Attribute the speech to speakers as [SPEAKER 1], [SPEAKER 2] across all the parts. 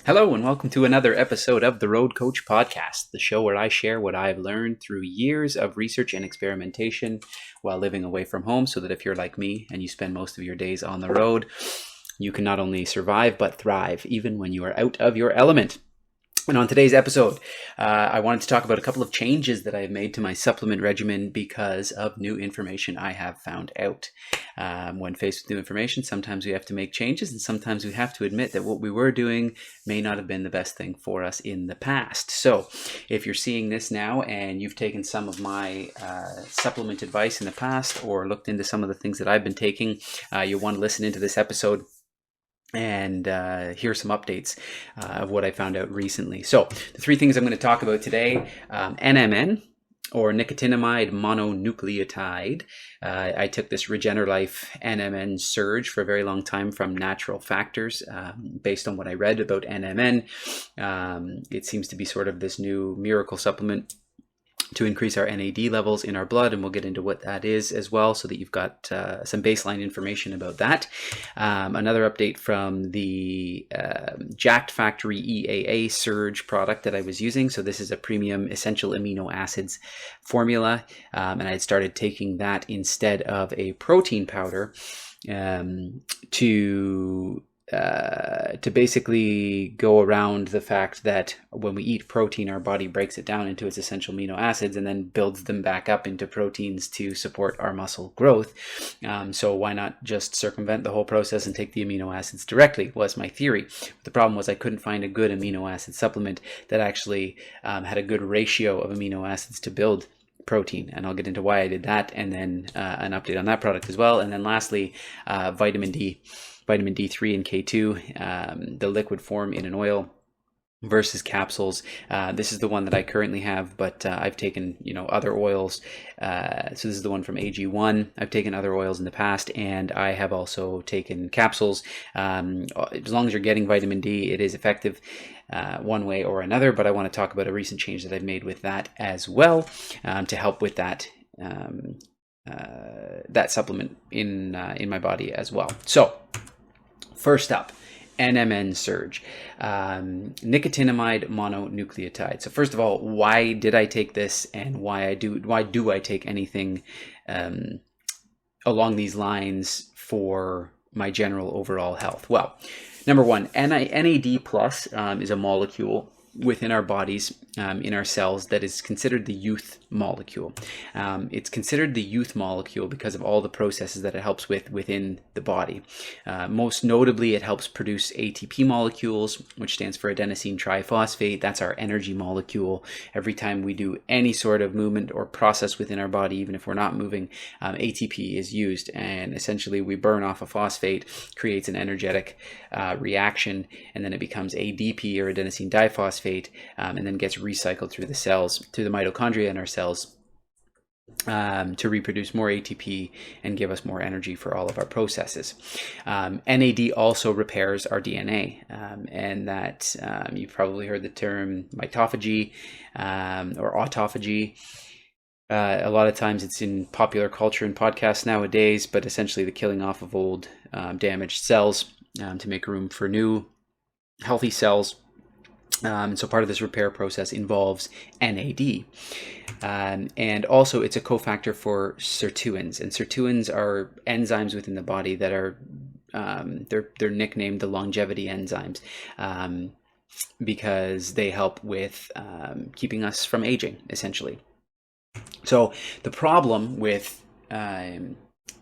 [SPEAKER 1] Hello, and welcome to another episode of the Road Coach Podcast, the show where I share what I've learned through years of research and experimentation while living away from home, so that if you're like me and you spend most of your days on the road, you can not only survive but thrive, even when you are out of your element. And on today's episode, I wanted to talk about a couple of changes that I've made to my supplement regimen because of new information I have found out. When faced with new information, sometimes we have to make changes, and sometimes we have to admit that what we were doing may not have been the best thing for us in the past. So if you're seeing this now and you've taken some of my supplement advice in the past or looked into some of the things that I've been taking, you'll want to listen into this episode and hear some updates of what I found out recently. So the three things I'm going to talk about today: NMN, or nicotinamide mononucleotide. I took this Regenerlife NMN surge for a very long time from Natural Factors. Based on what I read about NMN, it seems to be sort of this new miracle supplement to increase our NAD levels in our blood, and we'll get into what that is as well, so that you've got some baseline information about that. Another update from the Jacked Factory EAA Surge product that I was using. So this is a premium essential amino acids formula, and I had started taking that instead of a protein powder to basically go around the fact that when we eat protein, our body breaks it down into its essential amino acids and then builds them back up into proteins to support our muscle growth. So why not just circumvent the whole process and take the amino acids directly, was my theory. But the problem was I couldn't find a good amino acid supplement that actually had a good ratio of amino acids to build protein, and I'll get into why I did that, and then an update on that product as well. And then lastly, vitamin D3 and K2, the liquid form in an oil versus capsules. This is the one that I currently have, but I've taken other oils. So this is the one from AG1. I've taken other oils in the past, and I have also taken capsules. As long as you're getting vitamin D, it is effective one way or another, but I want to talk about a recent change that I've made with that as well, to help with that that supplement in my body as well. So first up, NMN surge, nicotinamide mononucleotide. So first of all, why did I take this, and why do I take anything along these lines for my general overall health? Well, number one, NAD plus is a molecule within our bodies, in our cells, that is considered the youth molecule. It's considered the youth molecule because of all the processes that it helps with within the body. Most notably, it helps produce ATP molecules, which stands for adenosine triphosphate. That's our energy molecule. Every time we do any sort of movement or process within our body, even if we're not moving, ATP is used, and essentially we burn off a phosphate, creates an energetic reaction, and then it becomes ADP, or adenosine diphosphate, and then gets recycled through the cells, through the mitochondria in our cells, to reproduce more ATP and give us more energy for all of our processes. NAD also repairs our DNA, and that you've probably heard the term mitophagy or autophagy. A lot of times it's in popular culture and podcasts nowadays, but essentially the killing off of old damaged cells to make room for new healthy cells. So part of this repair process involves NAD. And also it's a cofactor for sirtuins. And sirtuins are enzymes within the body that are, they're nicknamed the longevity enzymes, because they help with keeping us from aging, essentially. So the problem with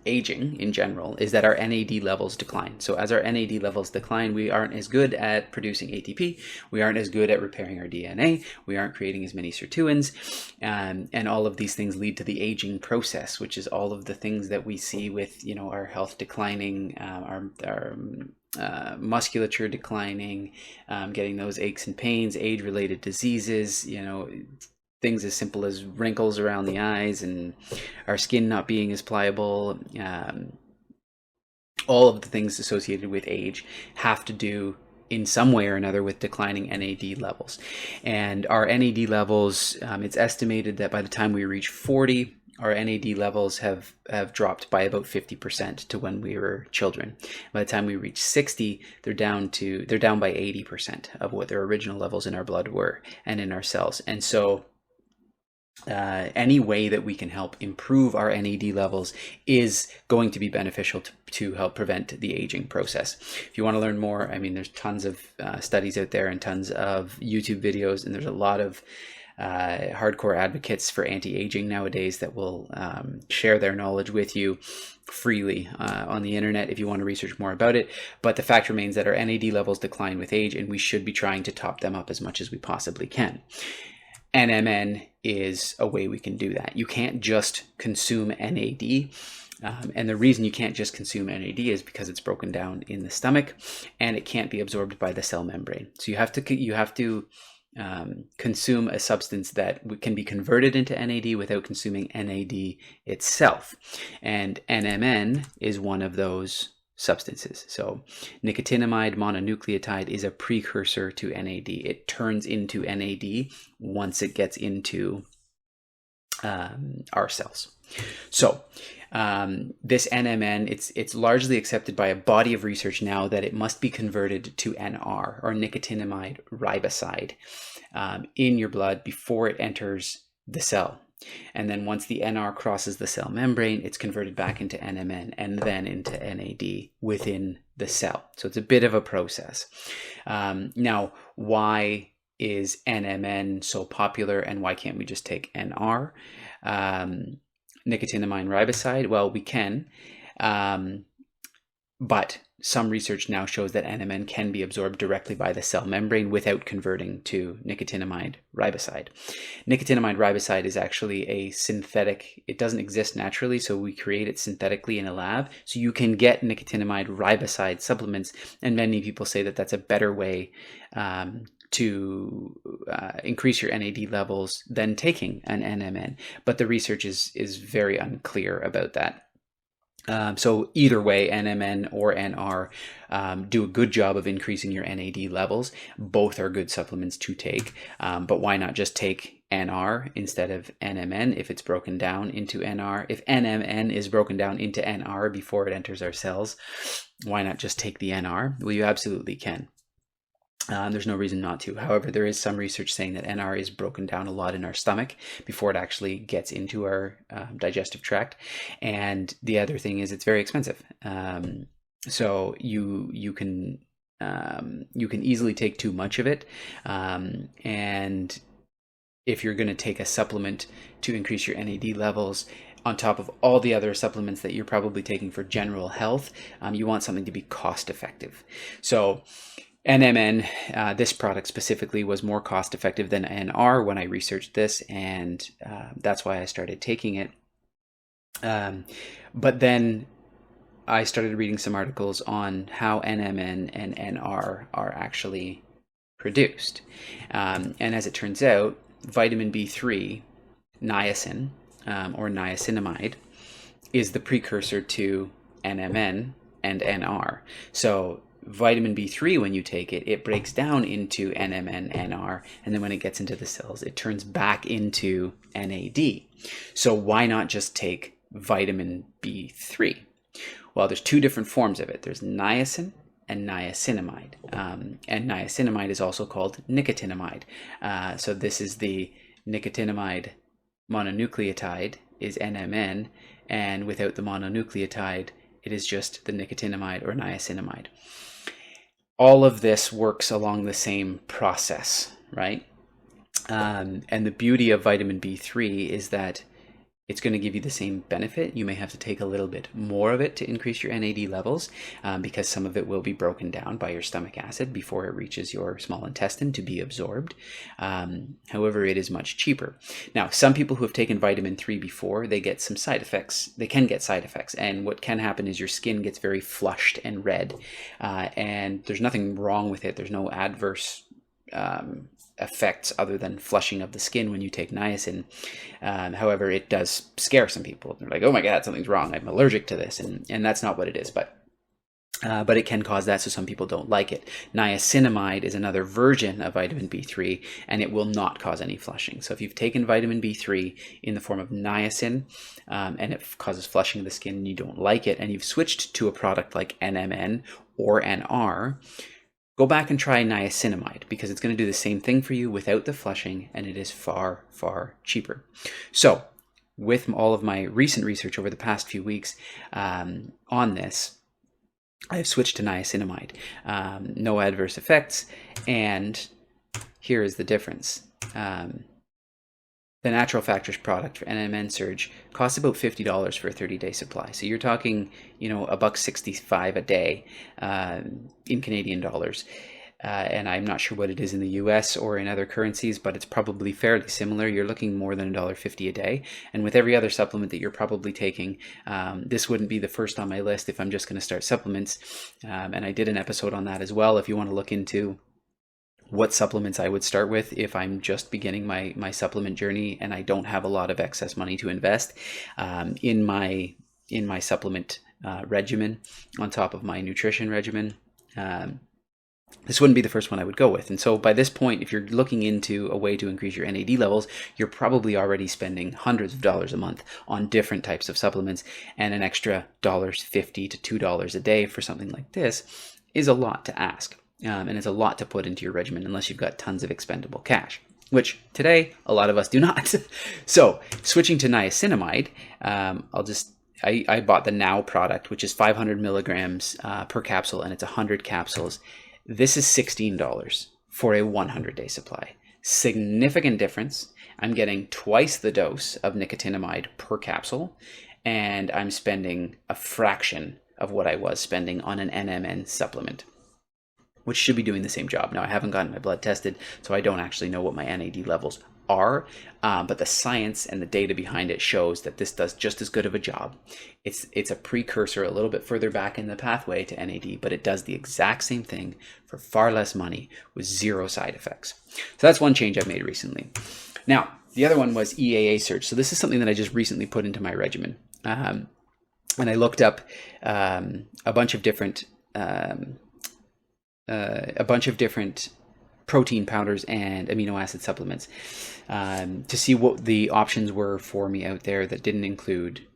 [SPEAKER 1] aging in general is that our NAD levels decline. So as our NAD levels decline, we aren't as good at producing ATP, we aren't as good at repairing our DNA, we aren't creating as many sirtuins, and all of these things lead to the aging process, which is all of the things that we see with our health declining, our musculature declining, getting those aches and pains, age-related diseases, things as simple as wrinkles around the eyes and our skin not being as pliable. All of the things associated with age have to do in some way or another with declining NAD levels. And our NAD levels, it's estimated that by the time we reach 40, our NAD levels have dropped by about 50% to when we were children. By the time we reach 60, they're down by 80% of what their original levels in our blood were and in our cells. And so any way that we can help improve our NAD levels is going to be beneficial to help prevent the aging process. If you want to learn more, I mean, there's tons of studies out there and tons of YouTube videos, and there's a lot of hardcore advocates for anti-aging nowadays that will share their knowledge with you freely on the internet if you want to research more about it. But the fact remains that our NAD levels decline with age, and we should be trying to top them up as much as we possibly can. NMN is a way we can do that. You can't just consume NAD. And the reason you can't just consume NAD is because it's broken down in the stomach and it can't be absorbed by the cell membrane. So you have to consume a substance that can be converted into NAD without consuming NAD itself. And NMN is one of those substances. So nicotinamide mononucleotide is a precursor to NAD. It turns into NAD once it gets into our cells. So this NMN, it's largely accepted by a body of research now that it must be converted to NR, or nicotinamide riboside, in your blood before it enters the cell. And then once the NR crosses the cell membrane, it's converted back into NMN and then into NAD within the cell. So it's a bit of a process. Now, why is NMN so popular and why can't we just take NR? Nicotinamide riboside, well, we can, but some research now shows that NMN can be absorbed directly by the cell membrane without converting to nicotinamide riboside. Nicotinamide riboside is actually a synthetic. It doesn't exist naturally, so we create it synthetically in a lab. So you can get nicotinamide riboside supplements, and many people say that that's a better way to increase your NAD levels than taking an NMN. But the research is very unclear about that. So either way, NMN or NR do a good job of increasing your NAD levels. Both are good supplements to take, but why not just take NR instead of NMN if it's broken down into NR? If NMN is broken down into NR before it enters our cells, why not just take the NR? Well, you absolutely can. There's no reason not to. However, there is some research saying that NR is broken down a lot in our stomach before it actually gets into our digestive tract. And the other thing is it's very expensive. So you can easily take too much of it. And if you're going to take a supplement to increase your NAD levels, on top of all the other supplements that you're probably taking for general health, you want something to be cost effective. So NMN, this product specifically, was more cost effective than NR when I researched this, and that's why I started taking it. But then I started reading some articles on how NMN and NR are actually produced. And as it turns out, vitamin B3, niacin, or niacinamide, is the precursor to NMN and NR. So vitamin B3, when you take it, it breaks down into NMN, NR, and then when it gets into the cells, it turns back into NAD. So why not just take vitamin B3? Well, there's two different forms of it. There's niacin and niacinamide. And niacinamide is also called nicotinamide. So this is the nicotinamide mononucleotide is NMN, and without the mononucleotide, it is just the nicotinamide or niacinamide. All of this works along the same process, right? And the beauty of vitamin B3 is that it's going to give you the same benefit. You may have to take a little bit more of it to increase your NAD levels because some of it will be broken down by your stomach acid before it reaches your small intestine to be absorbed. However, it is much cheaper. Now, some people who have taken vitamin 3 before, they get some side effects. They can get side effects. And what can happen is your skin gets very flushed and red. And there's nothing wrong with it. There's no adverse effects other than flushing of the skin when you take niacin. However, it does scare some people. They're like, oh my God, something's wrong. I'm allergic to this. And that's not what it is. But But it can cause that, so some people don't like it. Niacinamide is another version of vitamin B3, and it will not cause any flushing. So if you've taken vitamin B3 in the form of niacin, and it causes flushing of the skin and you don't like it, and you've switched to a product like NMN or NR, go back and try niacinamide, because it's going to do the same thing for you without the flushing, and it is far, far cheaper. So with all of my recent research over the past few weeks on this, I have switched to niacinamide. No adverse effects, and here is the difference. The Natural Factors product for NMN Surge costs about $50 for a 30-day supply. So you're talking, $1.65 a day in Canadian dollars. And I'm not sure what it is in the US or in other currencies, but it's probably fairly similar. You're looking more than $1.50 a day. And with every other supplement that you're probably taking, this wouldn't be the first on my list if I'm just going to start supplements. And I did an episode on that as well. If you want to look into what supplements I would start with if I'm just beginning my supplement journey and I don't have a lot of excess money to invest in my supplement regimen on top of my nutrition regimen, this wouldn't be the first one I would go with. And so by this point, if you're looking into a way to increase your NAD levels, you're probably already spending hundreds of dollars a month on different types of supplements, and an extra $1.50 to $2 a day for something like this is a lot to ask. And it's a lot to put into your regimen unless you've got tons of expendable cash, which today a lot of us do not. So switching to niacinamide, I bought the Now product, which is 500 milligrams per capsule, and it's 100 capsules. This is $16 for a 100-day supply. Significant difference. I'm getting twice the dose of nicotinamide per capsule, and I'm spending a fraction of what I was spending on an NMN supplement, which should be doing the same job. Now, I haven't gotten my blood tested, so I don't actually know what my NAD levels are, but the science and the data behind it shows that this does just as good of a job. It's a precursor a little bit further back in the pathway to NAD, but it does the exact same thing for far less money with zero side effects. So that's one change I've made recently. Now, the other one was EAA Surge. So this is something that I just recently put into my regimen. And I looked up a bunch of different protein powders and amino acid supplements to see what the options were for me out there that didn't include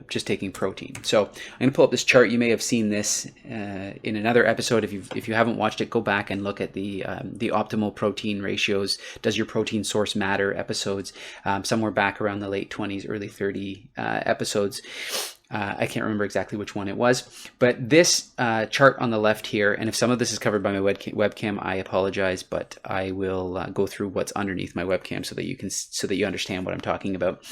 [SPEAKER 1] just taking protein. So I'm going to pull up this chart. You may have seen this in another episode. If you haven't watched it, go back and look at the optimal protein ratios. Does your protein source matter episodes? Somewhere back around the late 20s, early 30 episodes. I can't remember exactly which one it was, but this chart on the left here, and if some of this is covered by my webcam, I apologize, but I will go through what's underneath my webcam so that you understand what I'm talking about.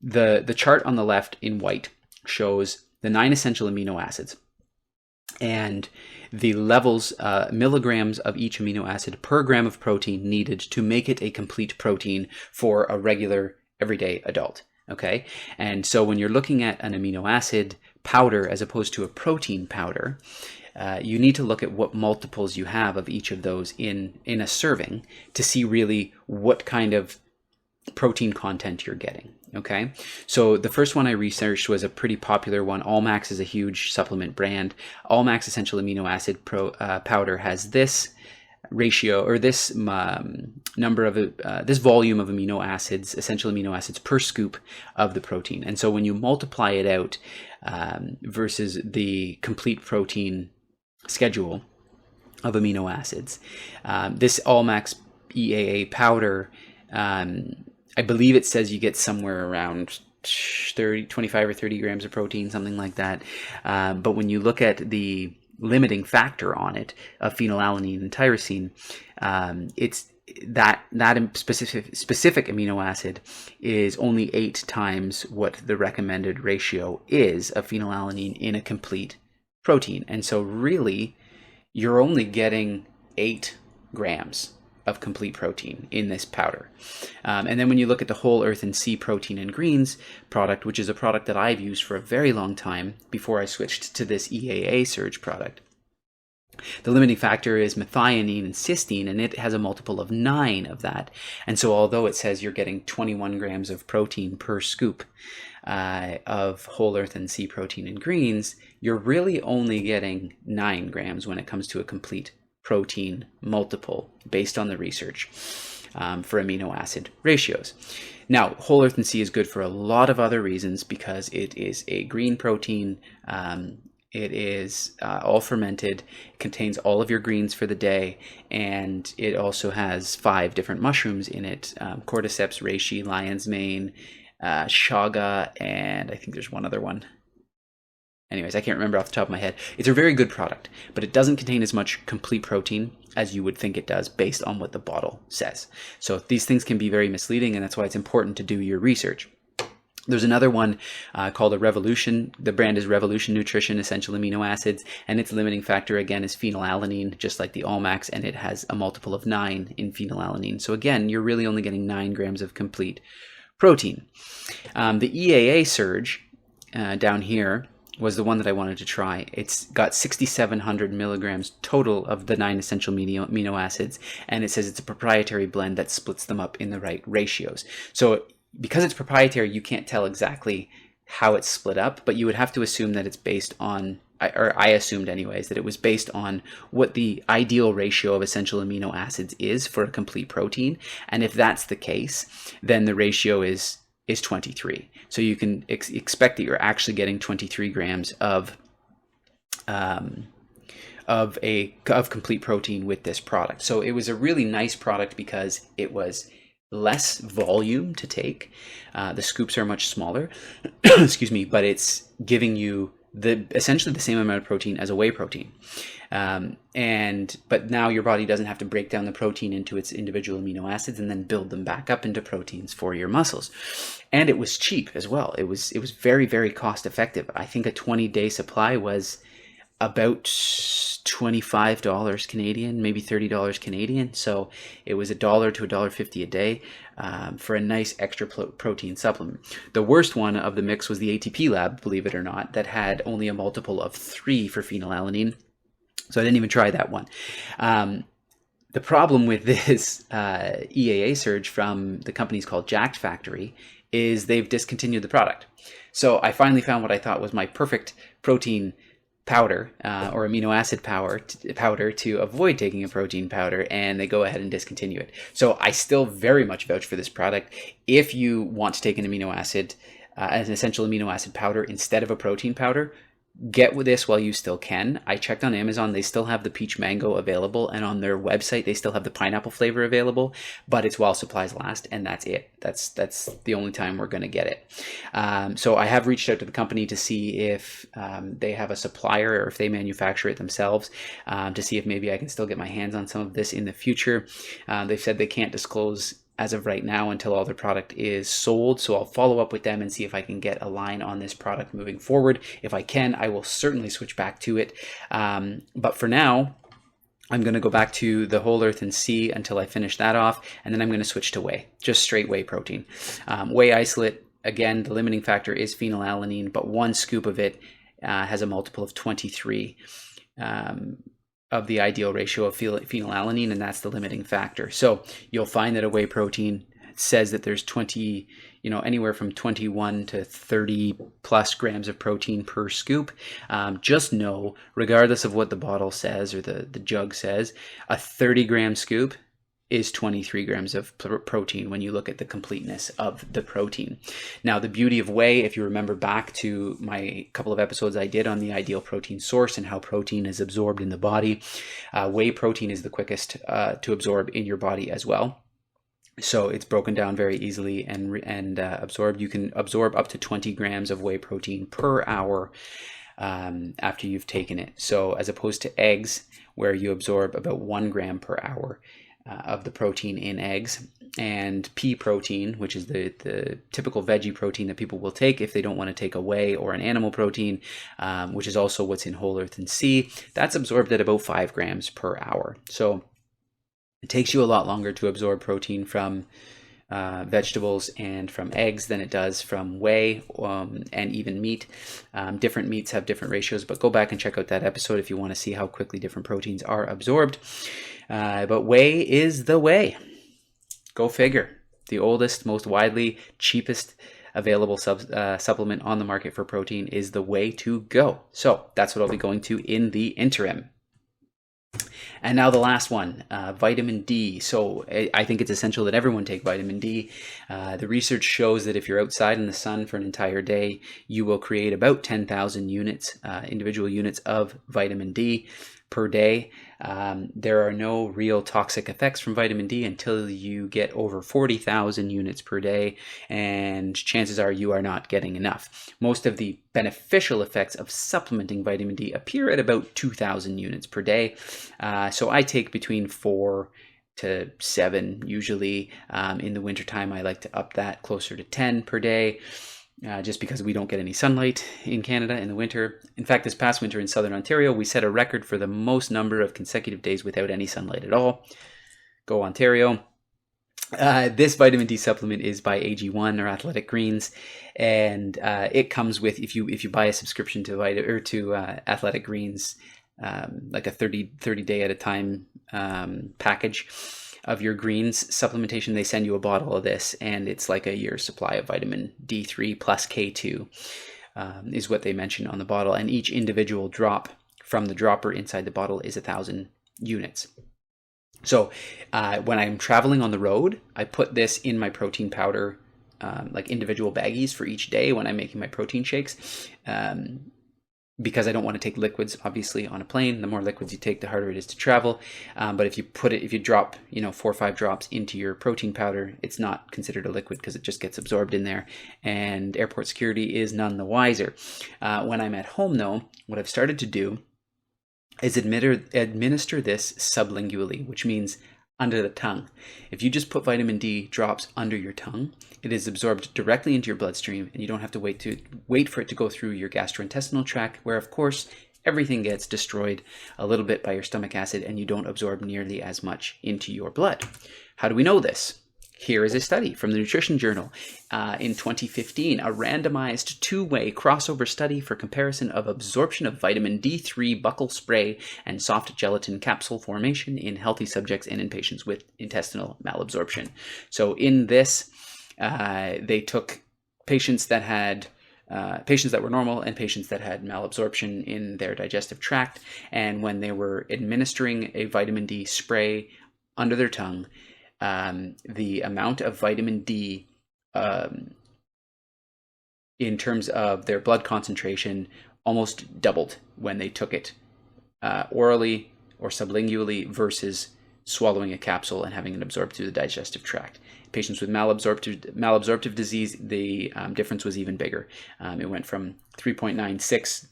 [SPEAKER 1] The chart on the left in white shows the 9 essential amino acids and the levels, milligrams of each amino acid per gram of protein needed to make it a complete protein for a regular everyday adult. Okay, and so when you're looking at an amino acid powder as opposed to a protein powder, you need to look at what multiples you have of each of those in a serving to see really what kind of protein content you're getting. Okay, so the first one I researched was a pretty popular one. Allmax is a huge supplement brand. Allmax Essential Amino Acid powder has this ratio, or this number of this volume of amino acids, essential amino acids per scoop of the protein. And so when you multiply it out versus the complete protein schedule of amino acids, this Allmax EAA powder, I believe it says you get somewhere around 25 or 30 grams of protein, something like that. But when you look at the limiting factor on it of phenylalanine and tyrosine, it's that specific amino acid is only 8 times what the recommended ratio is of phenylalanine in a complete protein. And so really you're only getting 8 grams of complete protein in this powder. And then when you look at the Whole Earth and Sea Protein and Greens product, which is a product that I've used for a very long time before I switched to this EAA Surge product, the limiting factor is methionine and cysteine, and it has a multiple of 9 of that. And so although it says you're getting 21 grams of protein per scoop, of whole earth and sea protein in greens, you're really only getting 9 grams when it comes to a complete protein multiple based on the research for amino acid ratios. Now, whole earth and sea is good for a lot of other reasons because it is a green protein. It is all fermented, contains all of your greens for the day, and it also has 5 different mushrooms in it: cordyceps, reishi, lion's mane, chaga, and I think there's one other one. Anyways, I can't remember off the top of my head. It's a very good product, but it doesn't contain as much complete protein as you would think it does based on what the bottle says. So these things can be very misleading, and that's why it's important to do your research. There's another one called a Revolution. The brand is Revolution Nutrition Essential Amino Acids, and its limiting factor, again, is phenylalanine, just like the Allmax, and it has a multiple of 9 in phenylalanine. So again, you're really only getting 9 grams of complete protein. The EAA Surge down here was the one that I wanted to try. It's got 6,700 milligrams total of the 9 essential amino acids, and it says it's a proprietary blend that splits them up in the right ratios. So because it's proprietary, you can't tell exactly how it's split up, but you would have to assume that it's based on, or I assumed anyways, that it was based on what the ideal ratio of essential amino acids is for a complete protein. And if that's the case, then the ratio is 23. So you can expect that you're actually getting 23 grams of complete protein with this product. So it was a really nice product because it was less volume to take. The scoops are much smaller, excuse me, but it's giving you essentially the same amount of protein as a whey protein. But now your body doesn't have to break down the protein into its individual amino acids and then build them back up into proteins for your muscles. And it was cheap as well. It was very, very cost effective. I think a 20-day supply was about $25 Canadian, maybe $30 Canadian. So it was $1 to $1.50 a day for a nice extra protein supplement. The worst one of the mix was the ATP Lab, believe it or not, that had only a multiple of 3 for phenylalanine. So I didn't even try that one. The problem with this EAA Surge from the company's called Jacked Factory is they've discontinued the product. So I finally found what I thought was my perfect protein powder or amino acid powder to avoid taking a protein powder, and they go ahead and discontinue it. So I still very much vouch for this product. If you want to take an amino acid, an essential amino acid powder instead of a protein powder, get with this while you still can. I checked on Amazon, they still have the peach mango available, and on their website they still have the pineapple flavor available, but it's while supplies last, and that's it. That's the only time we're going to get it. So I have reached out to the company to see if they have a supplier or if they manufacture it themselves, to see if maybe I can still get my hands on some of this in the future. They've said they can't disclose as of right now until all their product is sold. So I'll follow up with them and see if I can get a line on this product moving forward. If I can, I will certainly switch back to it. But for now, I'm going to go back to the whole earth and sea until I finish that off. And then I'm going to switch to whey, just straight whey protein. Whey isolate, again, the limiting factor is phenylalanine, but 1 scoop of it has a multiple of 23. Of the ideal ratio of phenylalanine, and that's the limiting factor. So you'll find that a whey protein says that there's anywhere from 21 to 30 plus grams of protein per scoop. Just know, regardless of what the bottle says or the jug says, a 30-gram scoop is 23 grams of protein when you look at the completeness of the protein. Now, the beauty of whey, if you remember back to my couple of episodes I did on the ideal protein source and how protein is absorbed in the body, whey protein is the quickest to absorb in your body as well. So it's broken down very easily and absorbed. You can absorb up to 20 grams of whey protein per hour after you've taken it. So as opposed to eggs, where you absorb about 1 gram per hour of the protein in eggs, and pea protein, which is the typical veggie protein that people will take if they don't want to take a whey or an animal protein, which is also what's in whole earth and sea, that's absorbed at about 5 grams per hour. So it takes you a lot longer to absorb protein from vegetables and from eggs than it does from whey and even meat. Different meats have different ratios, but go back and check out that episode if you want to see how quickly different proteins are absorbed. But whey is the way. Go figure. The oldest, most widely, cheapest available supplement on the market for protein is the way to go. So that's what I'll be going to in the interim. And now the last one, vitamin D. So I think it's essential that everyone take vitamin D. The research shows that if you're outside in the sun for an entire day, you will create about 10,000 units, individual units of vitamin D per day. There are no real toxic effects from vitamin D until you get over 40,000 units per day, and chances are you are not getting enough. Most of the beneficial effects of supplementing vitamin D appear at about 2,000 units per day. So I take between 4 to 7 usually. In the wintertime, I like to up that closer to 10 per day. Just because we don't get any sunlight in Canada in the winter. In fact, this past winter in Southern Ontario, we set a record for the most number of consecutive days without any sunlight at all. Go Ontario. This vitamin D supplement is by AG1 or Athletic Greens, and it comes with, if you buy a subscription to Athletic Greens, like a 30 day at a time package of your greens supplementation, they send you a bottle of this, and it's like a year's supply of vitamin D3 plus K2 is what they mention on the bottle, and each individual drop from the dropper inside the bottle is 1,000 units. So when I'm traveling on the road, I put this in my protein powder, like individual baggies for each day when I'm making my protein shakes. Because I don't want to take liquids, obviously, on a plane. The more liquids you take, the harder it is to travel. But if you drop, 4 or 5 drops into your protein powder, it's not considered a liquid because it just gets absorbed in there. And airport security is none the wiser. When I'm at home, though, what I've started to do is administer this sublingually, which means under the tongue. If you just put vitamin D drops under your tongue, it is absorbed directly into your bloodstream, and you don't have to wait for it to go through your gastrointestinal tract, where of course everything gets destroyed a little bit by your stomach acid, and you don't absorb nearly as much into your blood. How do we know this? Here is a study from the Nutrition Journal in 2015, a randomized 2-way crossover study for comparison of absorption of vitamin D3 buccal spray and soft gelatin capsule formation in healthy subjects and in patients with intestinal malabsorption. So in this, they took patients that were normal and patients that had malabsorption in their digestive tract, and when they were administering a vitamin D spray under their tongue, the amount of vitamin D in terms of their blood concentration almost doubled when they took it orally or sublingually versus swallowing a capsule and having it absorbed through the digestive tract. Patients with malabsorptive disease, the difference was even bigger. It went from 3.96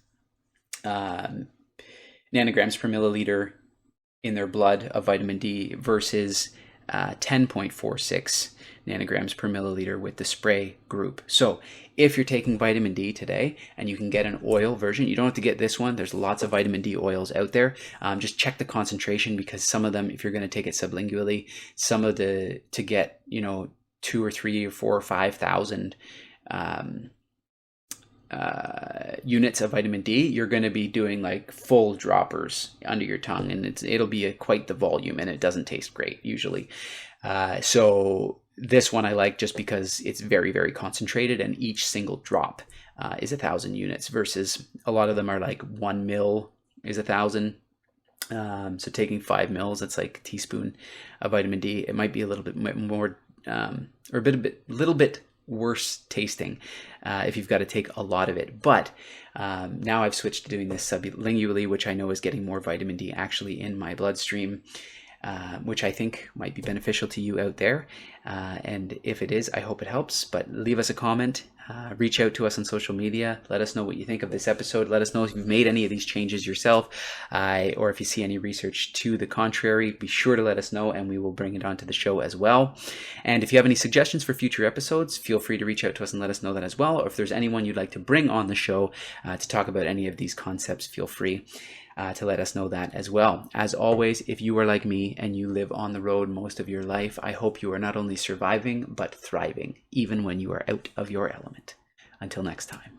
[SPEAKER 1] nanograms per milliliter in their blood of vitamin D versus 10.46 nanograms per milliliter with the spray group. So if you're taking vitamin D today, and you can get an oil version, you don't have to get this one. There's lots of vitamin D oils out there. Just check the concentration, because some of them, if you're going to take it sublingually, to get 2 or 3 or 4 or 5,000 units of vitamin D, you're going to be doing like full droppers under your tongue, and it'll be quite the volume, and it doesn't taste great usually. So this one I like just because it's very, very concentrated, and each single drop is 1,000 units versus a lot of them are like 1 mil is 1,000. So taking 5 mils, that's like a teaspoon of vitamin D. It might be a little bit more, or a little bit worse tasting if you've got to take a lot of it. But now I've switched to doing this sublingually, which I know is getting more vitamin D actually in my bloodstream, which I think might be beneficial to you out there. And if it is, I hope it helps. But leave us a comment. Reach out to us on social media. Let us know what you think of this episode. Let us know if you've made any of these changes yourself, or if you see any research to the contrary. Be sure to let us know, and we will bring it onto the show as well. And if you have any suggestions for future episodes, feel free to reach out to us and let us know that as well. Or if there's anyone you'd like to bring on the show to talk about any of these concepts, feel free to let us know that as well. As always, if you are like me and you live on the road most of your life, I hope you are not only surviving, but thriving, even when you are out of your element. Until next time.